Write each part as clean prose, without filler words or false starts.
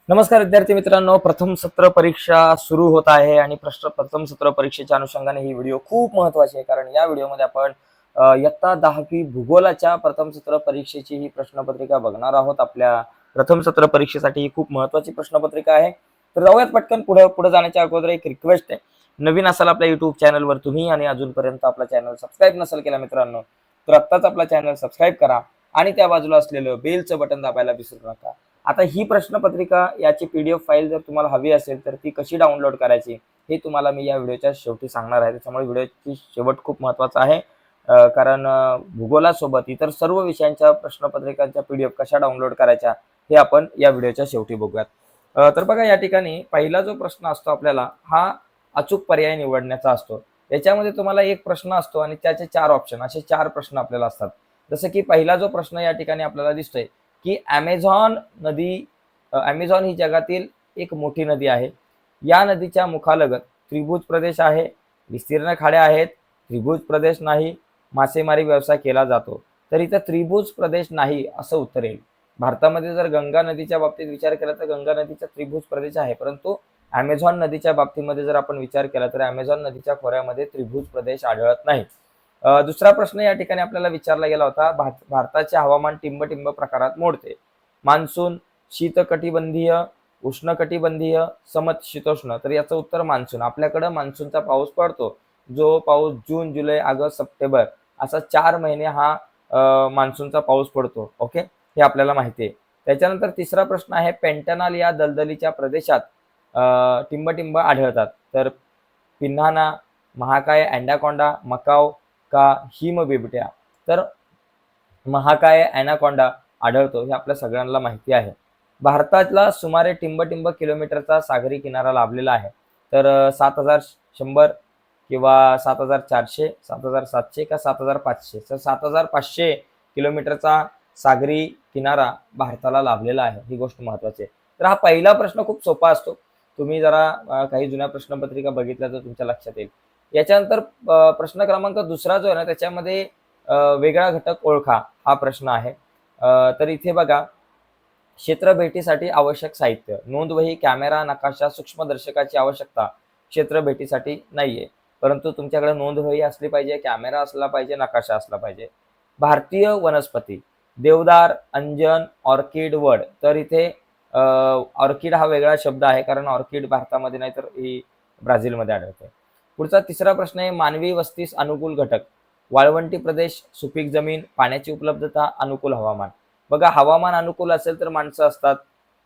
नमस्कार विद्यार्थी मित्रांनो, प्रथम सत्र परीक्षा सुरू होत आहे आणि प्रथम सत्र परीक्षेच्या अनुषंगाने ही व्हिडिओ खूप महत्त्वाची आहे. कारण या व्हिडिओमध्ये आपण इयत्ता 10वी भूगोलाच्या प्रथम सत्र परीक्षेची ही प्रश्नपत्रिका बघणार आहोत. आपल्या प्रथम सत्र परीक्षेसाठी ही खूप महत्त्वाची प्रश्नपत्रिका आहे. तर जाऊयात पटकन पुढे जाण्याच्या अगोदर एक रिक्वेस्ट आहे. नवीन असाल आपल्या युट्यूब चॅनलवर तुम्ही आणि अजूनपर्यंत आपला चॅनल सबस्क्राईब नसेल केला मित्रांनो, तर आत्ताच आपला चॅनल सबस्क्राईब करा आणि त्या बाजूला असलेलं बेलचं बटन दाबायला विसरू नका. आता ही प्रश्नपत्रिका याची PDF फाईल जर तुम्हाला हवी असेल तर ती कशी डाउनलोड करायची हे तुम्हाला मी या व्हिडिओच्या शेवटी सांगणार आहे. त्याच्यामुळे व्हिडिओची शेवट खूप महत्त्वाचा आहे. कारण भूगोलासोबत इतर सर्व विषयांच्या प्रश्नपत्रिकांच्या PDF कशा डाउनलोड करायच्या हे आपण या व्हिडिओच्या शेवटी बघूयात. तर बघा, या ठिकाणी पहिला जो प्रश्न असतो आपल्याला हा अचूक पर्याय निवडण्याचा असतो. याच्यामध्ये तुम्हाला एक प्रश्न असतो आणि त्याचे 4 ऑप्शन, असे 4 प्रश्न आपल्याला असतात. जसं की पहिला जो प्रश्न या ठिकाणी आपल्याला दिसतोय की ॲमेझॉन नदी, ॲमेझॉन ही जगातील एक मोठी नदी आहे. या नदीच्या मुखालगत त्रिभुज प्रदेश आहे, विस्तीर्ण खाड्या आहेत, त्रिभुज प्रदेश नाही, मासेमारी व्यवसाय केला जातो. तर इथं त्रिभुज प्रदेश नाही असं उत्तर येईल. भारतामध्ये जर गंगा नदीच्या बाबतीत विचार केला तर गंगा नदीचा त्रिभुज प्रदेश आहे, परंतु ॲमेझॉन नदीच्या बाबतीमध्ये जर आपण विचार केला तर ॲमेझॉन नदीच्या खोऱ्यामध्ये त्रिभुज प्रदेश आढळत नाही. दुसरा प्रश्न या ठिकाणी आपल्याला विचारला गेला होता, भारताचे हवामान टिंब प्रकारात मोडते. मान्सून, शीतकटिबंधीय, उष्णकटिबंधीय, समशीतोष्ण. तर याचं उत्तर मान्सून. आपल्याकडं मान्सूनचा पाऊस पडतो, जो पाऊस जून, जुलै, ऑगस्ट, सप्टेंबर असा 4 महिने हा मान्सूनचा पाऊस पडतो. ओके, हे आपल्याला माहिती आहे. त्याच्यानंतर तिसरा प्रश्न आहे, पेंटनाल या दलदलीच्या प्रदेशात टिंब आढळतात. तर पिन्हाना, महाकाय, अँडाकोंडा, मकाव का हिमबिबट्या. तर महाकाय ॲनाकोंडा आढळतो हे आपल्या सगळ्यांना माहिती आहे. भारतातला सुमारे टिंब किलोमीटरचा सागरी किनारा लाभलेला आहे. तर 7,100 किंवा 7,400, 7,700 का 7,500. तर 7,500 किलोमीटरचा सागरी किनारा भारताला लाभलेला आहे. ही गोष्ट महत्त्वाची आहे. तर हा पहिला प्रश्न खूप सोपा असतो. तुम्ही जरा काही जुन्या प्रश्नपत्रिका बघितल्या तर तुमच्या लक्षात येईल. याच्यानंतर प्रश्न क्रमांक दुसरा जो आहे ना, त्याच्यामध्ये वेगळा घटक ओळखा हा प्रश्न आहे. तर इथे बघा, क्षेत्र भेटीसाठी आवश्यक साहित्य, नोंदवही, कॅमेरा, नकाशा, सूक्ष्मदर्शकाची आवश्यकता क्षेत्र भेटीसाठी नाहीये. परंतु तुमच्याकडे नोंदवही असली पाहिजे, कॅमेरा असला पाहिजे, नकाशा असला पाहिजे. भारतीय वनस्पती, देवदार, अंजन, ऑर्किड, वड. तर इथे ऑर्किड हा वेगळा शब्द आहे, कारण ऑर्किड भारतामध्ये नाही तर ही ब्राझीलमध्ये आढळते. पुढचा तिसरा प्रश्न आहे, मानवी वस्तीस अनुकूल घटक, वाळवंटी प्रदेश, सुपीक जमीन, पाण्याची उपलब्धता, अनुकूल हवामान. बघा, हवामान अनुकूल असेल तर माणसं असतात,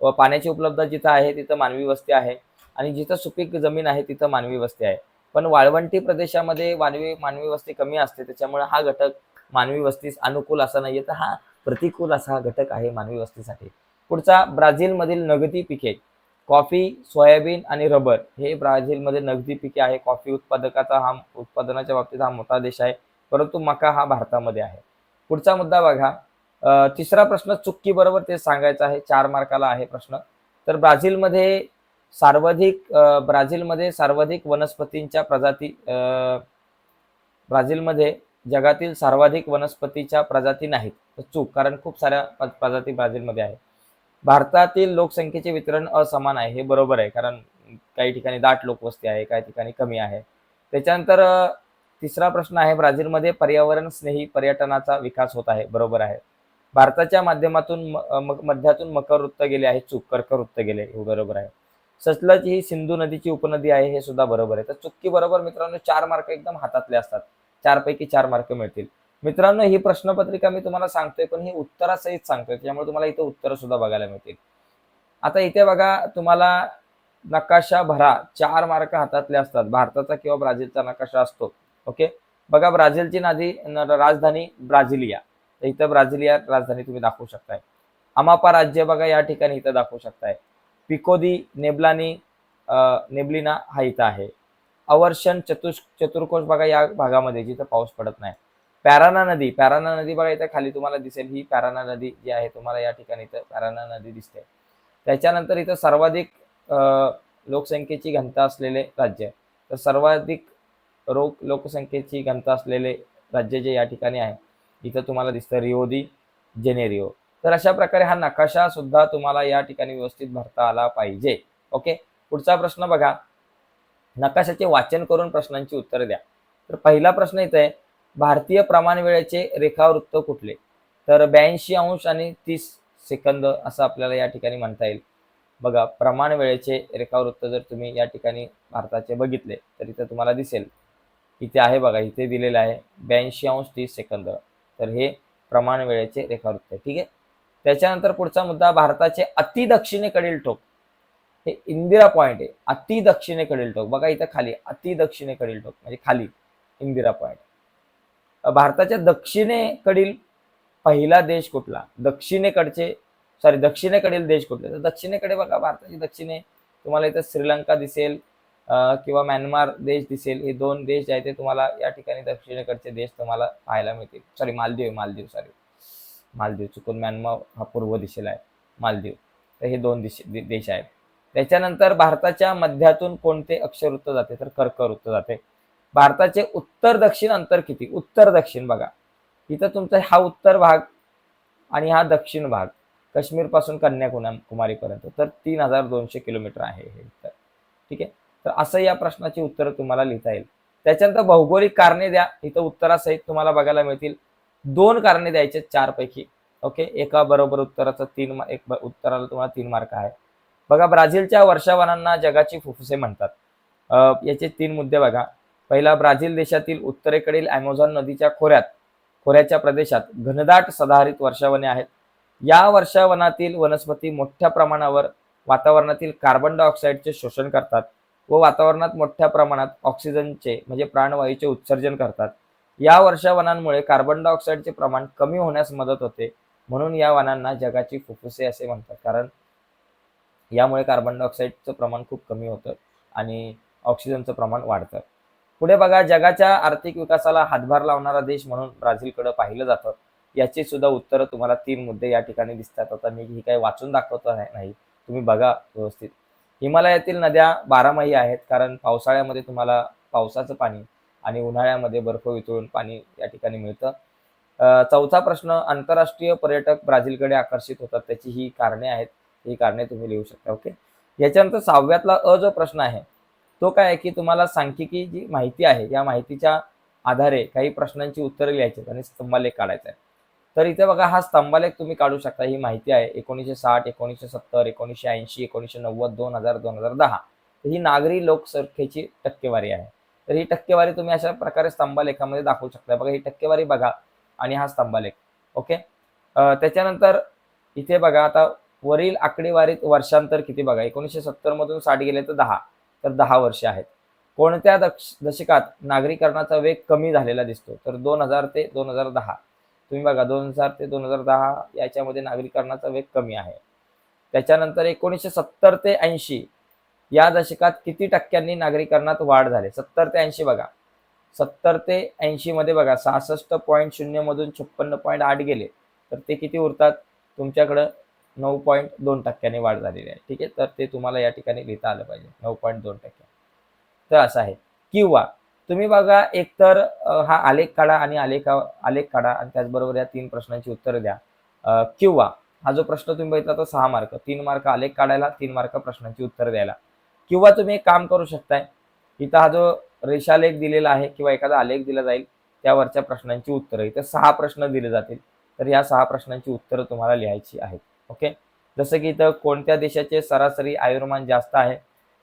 व पाण्याची उपलब्धता जिथं आहे तिथं मानवी वस्ती आहे, आणि जिथं सुपीक जमीन आहे तिथं मानवी वस्ती आहे. पण वाळवंटी प्रदेशामध्ये मानवी वस्ती कमी असते, त्याच्यामुळे हा घटक मानवी वस्तीस अनुकूल असा नाहीये, तर हा प्रतिकूल असा हा घटक आहे मानवी वस्तीसाठी. पुढचा, ब्राझीलमधील नगदी पिके, कॉफी, सोयाबीन आणि रबर हे ब्राझीलमध्ये नगदी पिके आहे. कॉफी उत्पादनाच्या बाबतीत हा मोठा देश आहे, परंतु मका हा भारतामध्ये आहे. पुढचा मुद्दा बघा, तिसरा प्रश्न चुक्की बरोबर ते सांगायचं आहे, 4 मार्काला आहे प्रश्न. तर ब्राझीलमध्ये सर्वाधिक वनस्पतींच्या प्रजाती, ब्राझीलमध्ये जगातील सर्वाधिक वनस्पतीच्या प्रजाती नाहीत. तर चूक, कारण खूप साऱ्या प्रजाती ब्राझीलमध्ये आहेत. भारतातील लोकसंख्येचे वितरण असमान आहे, हे बरोबर आहे, कारण काही ठिकाणी दाट लोकवस्ती आहे, काही ठिकाणी कमी आहे. त्याच्यानंतर तिसरा प्रश्न आहे, ब्राझीलमध्ये पर्यावरण स्नेही पर्यटनाचा विकास होत आहे, बरोबर आहे. भारताच्या माध्यमातून मध्यातून मकर वृत्त गेले आहे, चूक, कर्कवृत्त गेले, हे बरोबर आहे. सतलज ही सिंधू नदीची उपनदी आहे, हे सुद्धा बरोबर आहे. तर चुकी बरोबर मित्रांनो 4 मार्क एकदम हातातले असतात. 4 पैकी 4 मार्क मिळतील. मित्रांनो, ही प्रश्नपत्रिका मी तुम्हाला सांगतोय, पण ही उत्तरासहित सांगतोय, त्यामुळे तुम्हाला इथे उत्तरं सुद्धा बघायला मिळतील. आता इथे बघा, तुम्हाला नकाशा भरा, 4 मार्क हातातले असतात. भारताचा किंवा ब्राझीलचा नकाशा असतो. ओके, बघा, ब्राझीलची राजधानी ब्राझिलिया. तर इथं ब्राझिलिया राजधानी तुम्ही दाखवू शकताय. अमापा राज्य बघा या ठिकाणी इथं दाखवू शकताय. पिकोदी, नेब्लिना हा इथं आहे. अवर्षण चतुर्कोश बघा या भागामध्ये जिथं पाऊस पडत नाही. पॅराना नदी बघा इथं खाली तुम्हाला दिसेल, ही पॅराना नदी जी आहे तुम्हाला या ठिकाणी इथं पॅराना नदी दिसते. त्याच्यानंतर इथं सर्वाधिक लोकसंख्येची घनता असलेले राज्य, तर सर्वाधिक लोकसंख्येची घनता असलेले राज्य जे या ठिकाणी आहे इथं तुम्हाला दिसतं रिओ दी जेनेरिओ. तर अशा प्रकारे हा नकाशा सुद्धा तुम्हाला या ठिकाणी व्यवस्थित भरता आला पाहिजे. ओके, पुढचा प्रश्न बघा, नकाशाचे वाचन करून प्रश्नांची उत्तरे द्या. तर पहिला प्रश्न इथे आहे, भारतीय प्रमाण वेळेचे रेखावृत्त कुठले? तर 82 आणि 30 सेकंद असं आपल्याला या ठिकाणी म्हणता येईल. बघा, प्रमाण वेळेचे रेखावृत्त जर तुम्ही या ठिकाणी भारताचे बघितले तर इथे तुम्हाला दिसेल, इथे आहे बघा, इथे दिलेलं आहे 82°30. तर हे प्रमाण वेळेचे रेखावृत्त आहे. ठीक आहे. त्याच्यानंतर पुढचा मुद्दा, भारताचे अति दक्षिणेकडील टोक, हे इंदिरा पॉइंट आहे. अति दक्षिणेकडील टोक बघा, इथं खाली अति दक्षिणेकडील टोक म्हणजे खाली इंदिरा पॉइंट. भारताच्या दक्षिणेकडील पहिला देश कुठला? दक्षिणेकडील देश कुठले? तर दक्षिणेकडे बघा, भारताची दक्षिणे तुम्हाला इथं श्रीलंका दिसेल किंवा म्यानमार देश दिसेल. हे दोन देश जे आहेत ते तुम्हाला या ठिकाणी दक्षिणेकडचे देश तुम्हाला पाहायला मिळतील. सॉरी, मालदीव चुकून, म्यानमार हा पूर्व दिशेला आहे, मालदीव. तर हे दोन देश आहेत. त्याच्यानंतर भारताच्या मध्यातून कोणते अक्षरवृत्त जाते? तर कर्कवृत्त जाते. भारताचे उत्तर दक्षिण अंतर किती? उत्तर दक्षिण बघा, इथं तुमचा हा उत्तर भाग आणि हा दक्षिण भाग काश्मीर पासून कन्याकुमारीपर्यंत, तर 3200 किलोमीटर आहे हे उत्तर. ठीक आहे. तर असं या प्रश्नाची उत्तर तुम्हाला लिहिता येईल. त्याच्यानंतर भौगोलिक कारणे द्या. इथं उत्तरासहित तुम्हाला बघायला मिळतील. 2 कारणे द्यायचे 4 पैकी. ओके, एका बरोबर उत्तराचं एक उत्तराला तुम्हाला 3 मार्क आहे. बघा, ब्राझीलच्या वर्षावनांना जगाची फुफ्फुसे म्हणतात. याचे 3 मुद्दे बघा. पहिला, ब्राझील देशातील उत्तरेकडील अॅमेझॉन नदीच्या खोऱ्याच्या प्रदेशात घनदाट सदाहरित वर्षावने आहेत. या वर्षावनातील वनस्पती मोठ्या प्रमाणावर वातावरणातील कार्बन डायऑक्साईडचे शोषण करतात व वातावरणात मोठ्या प्रमाणात ऑक्सिजनचे म्हणजे प्राणवायूचे उत्सर्जन करतात. या वर्षावनांमुळे कार्बन डायऑक्साईडचे प्रमाण कमी होण्यास मदत होते, म्हणून या वनांना जगाची फुफ्फुसे असे म्हणतात. कारण यामुळे कार्बन डायऑक्साईडचं प्रमाण खूप कमी होतं आणि ऑक्सिजनचं प्रमाण वाढतं. पुढे बघा, जगाच्या आर्थिक विकासाला हातभार लावणारा देश म्हणून ब्राझीलकडे पाहिलं जातं. याची सुद्धा उत्तरं तुम्हाला 3 मुद्दे या ठिकाणी दिसतात. आता मी ही काही वाचून दाखवतो नाही, तुम्ही बघा व्यवस्थित. हिमालयातील नद्या 12माही आहेत, कारण पावसाळ्यामध्ये तुम्हाला पावसाचं पाणी आणि उन्हाळ्यामध्ये बर्फ वितळून पाणी या ठिकाणी मिळतं. चौथा प्रश्न, आंतरराष्ट्रीय पर्यटक ब्राझीलकडे आकर्षित होतात, त्याची ही कारणे आहेत. ही कारणे तुम्ही लिहू शकता. ओके. याच्यानंतर 6व्यातला जो प्रश्न आहे तो काय आहे की तुम्हाला सांख्यिकी जी माहिती आहे या माहितीच्या आधारे काही प्रश्नांची उत्तरे लिहायची आणि स्तंभालेख काढायचा आहे. तर इथे बघा, हा स्तंभालेख तुम्ही काढू शकता. ही माहिती आहे 1960, 1970, 1980, 1990, 2000, 2010. ही नागरी लोकसंख्येची टक्केवारी आहे. तर ही टक्केवारी तुम्ही अशा प्रकारे स्तंभालेखामध्ये दाखवू शकता. बघा, ही टक्केवारी बघा आणि हा स्तंभालेख. ओके. त्याच्यानंतर इथे बघा, आता वरील आकडेवारीत वर्षांतर किती बघा. 1970 मधून 60 गेले तर 10, तर 10 वर्ष आहेत. कोणत्या दशकात नागरीकरणाचा वेग कमी झालेला दिसतो? तर 2000 ते 2010. तुम्ही बघा, 2000 ते 2010 याच्यामध्ये नागरीकरणाचा वेग कमी आहे. त्याच्यानंतर 1970 ते 80 या दशकात किती टक्क्यांनी नागरीकरणात वाढ झाली? 70 ते 80 बघा. 70 ते 80 मध्ये बघा 66.0 मधून 56.8 गेले, तर ते किती उरतात? तुमच्याकडं 9.2% वाढ झालेली आहे. ठीक आहे. तर ते तुम्हाला या ठिकाणी लिहिता आलं पाहिजे, 9.2%. तर असं आहे. किंवा तुम्ही बघा, एकतर हा आलेख काढा आणि आलेख काढा आणि त्याचबरोबर या 3 प्रश्नांची उत्तरं द्या. किंवा हा जो प्रश्न तुम्ही बघितला तो 6 मार्क, 3 मार्क आलेख काढायला, 3 मार्क प्रश्नांची उत्तरं द्यायला. किंवा तुम्ही एक काम करू शकताय, इथं हा जो रेषालेख दिलेला आहे किंवा एखादा आलेख दिला जाईल, त्यावरच्या प्रश्नांची उत्तरं, इथं 6 प्रश्न दिले जातील. तर या 6 प्रश्नांची उत्तरं तुम्हाला लिहायची आहेत. ओके. जसं की इथं कोणत्या देशाचे सरासरी आयुर्मान जास्त आहे?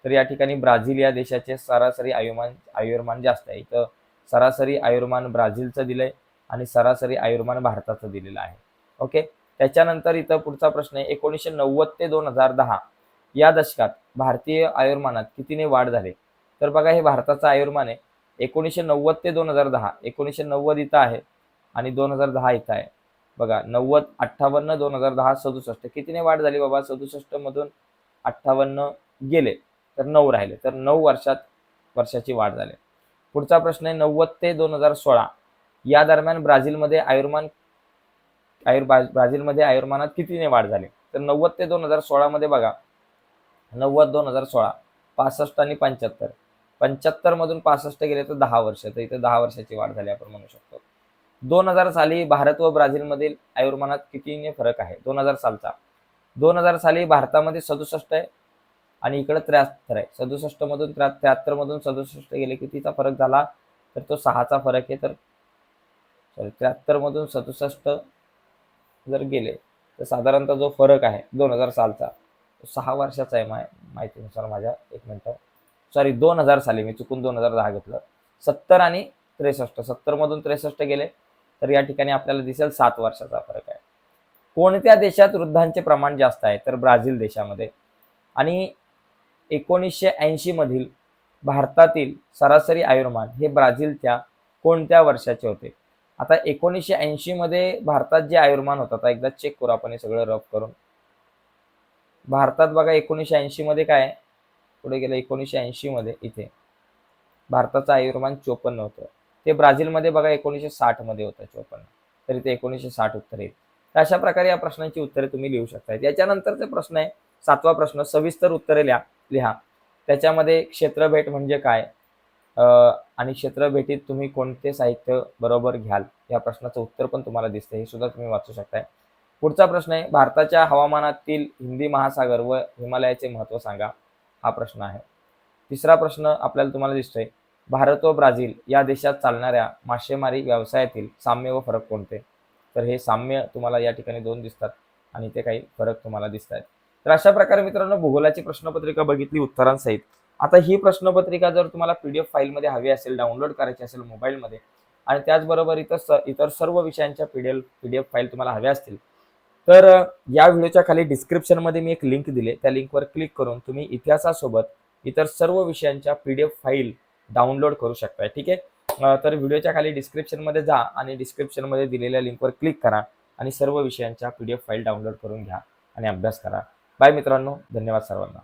तर या ठिकाणी ब्राझील या देशाचे सरासरी आयुर्मान जास्त आहे. इथं सरासरी आयुर्मान ब्राझीलचं दिलंय आणि सरासरी आयुर्मान भारताचं दिलेलं आहे. ओके. त्याच्यानंतर इथं पुढचा प्रश्न आहे, 1990 ते 2010 या दशकात भारतीय आयुर्मानात कितीने वाढ झाली? तर बघा, हे भारताचं आयुर्मान आहे. 1990 ते 2010, 1990 इथं आहे आणि 2010 इथं आहे. बघा, 90, 58, 2010, 67. कितीने वाढ झाली बाबा? 67 मधून 58 गेले तर 9 राहिले, तर 9 वर्षाची वाढ झाली. पुढचा प्रश्न आहे, 90 ते 2016 या दरम्यान ब्राझीलमध्ये आयुर्मानात कितीने वाढ झाली? तर 90 ते 2016 मध्ये बघा, 90, 2016, 65 आणि 75. 75 मधून 65 गेले तर 10 वर्ष, तर इथे 10 वर्षाची वाढ झाली आपण म्हणू शकतो. 2000 साली भारत व ब्राझील मधील आयुर्मानात कितीने फरक आहे? 2000 सालचा. 2000 साली भारतामध्ये 67 आहे आणि इकडे 73 आहे. 67 मधून 73 मधून 67 गेले, कितीचा फरक झाला? तर तो 6चा फरक आहे. तर सॉरी 73 मधून 67 जर गेले तर साधारणतः जो फरक आहे 2000 सालचा 6 वर्षाचा आहे माहितीनुसार माझ्या. एक मिनिट, सॉरी 2000 साली मी चुकून 2010 घेतलं. 70 आणि 63, 70 मधून 63 गेले तर या ठिकाणी आपल्याला दिसेल 7 वर्षाचा फरक आहे. कोणत्या देशात वृद्धांचे प्रमाण जास्त आहे? तर ब्राझील देशामध्ये. आणि 1980 मधील भारतातील सरासरी आयुर्मान हे ब्राझीलच्या कोणत्या वर्षाचे होते? आता 1980 मध्ये भारतात जे आयुर्मान होतं, आता एकदा चेक करू आपण हे सगळं रफ करून. भारतात बघा 1980 मध्ये काय आहे? पुढे गेलं 1980 मध्ये इथे भारताचं आयुर्मान 54 होतं. ते ब्राझीलमध्ये बघा 1960 मध्ये होतं 54. तर इथे 1960 उत्तर येईल. तर अशा प्रकारे या प्रश्नांची उत्तरे तुम्ही लिहू शकता. याच्यानंतरचा प्रश्न आहे 7वा प्रश्न, सविस्तर उत्तरे लिहा. त्याच्यामध्ये क्षेत्रभेट म्हणजे काय आणि क्षेत्रभेटीत तुम्ही कोणते साहित्य बरोबर घ्याल, या प्रश्नाचं उत्तर पण तुम्हाला दिसते, हे सुद्धा तुम्ही वाचू शकताय. पुढचा प्रश्न आहे भारताच्या हवामानातील हिंदी महासागर व हिमालयाचे महत्त्व सांगा, हा प्रश्न आहे. तिसरा प्रश्न आपल्याला तुम्हाला दिसतोय भारत व ब्राझील या देशात चालणाऱ्या मासेमारी व्यवसायातील साम्य व फरक कोणते? तर हे साम्य तुम्हाला या ठिकाणी 2 दिसतात आणि ते काही फरक तुम्हाला दिसत आहेत. तर अशा प्रकारे मित्रांनो भूगोलाची प्रश्नपत्रिका बघितली उत्तरांसहित. आता ही प्रश्नपत्रिका जर तुम्हाला PDF फाईलमध्ये हवी असेल, डाउनलोड करायची असेल मोबाईलमध्ये, आणि त्याचबरोबर इतर सर्व विषयांच्या PDF फाईल तुम्हाला हव्या असतील, तर या व्हिडिओच्या खाली डिस्क्रिप्शनमध्ये मी एक लिंक दिली. त्या लिंकवर क्लिक करून तुम्ही इतिहासासोबत इतर सर्व विषयांच्या PDF फाईल डाउनलोड करू शकता. ठीक आहे. तर व्हिडिओच्या खाली डिस्क्रिप्शनमध्ये जा आणि डिस्क्रिप्शनमध्ये दिलेल्या लिंकवर क्लिक करा आणि सर्व विषयांच्या PDF फाईल डाउनलोड करून घ्या आणि अभ्यास करा. बाय मित्रांनो, धन्यवाद सर्वांना.